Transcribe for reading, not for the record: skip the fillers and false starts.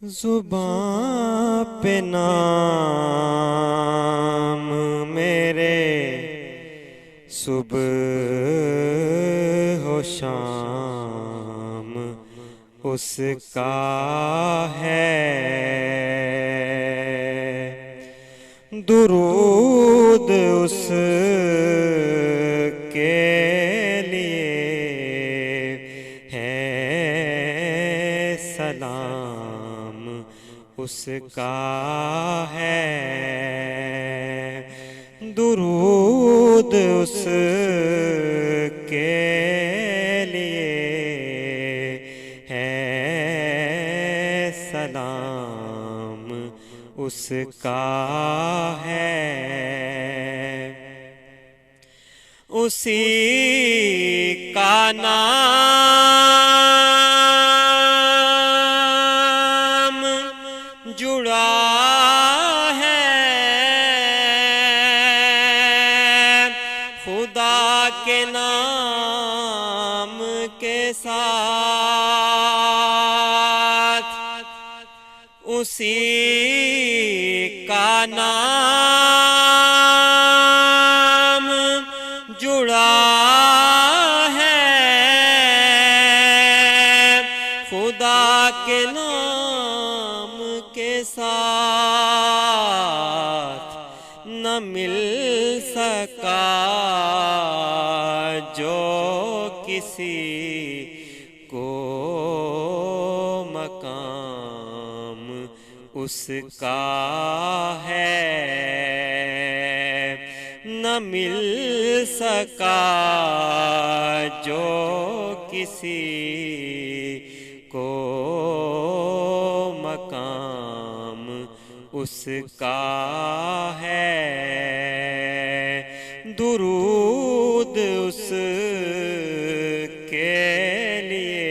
زباں پہ نام میرے صبح و شام اس کا ہے، درود اس کے لیے ہے، سلام اس کا ہے، درود اس کے لیے ہے، سلام اس کا ہے، اسی کا نام جڑا ہے خدا کے نام کے ساتھ، اسی کا نام جڑا ہے خدا کے نام کے ساتھ، نہ مل سکا جو کسی کو مقام اس کا ہے، نہ مل سکا جو کسی کو مقام اس کا ہے، درود اس کے لیے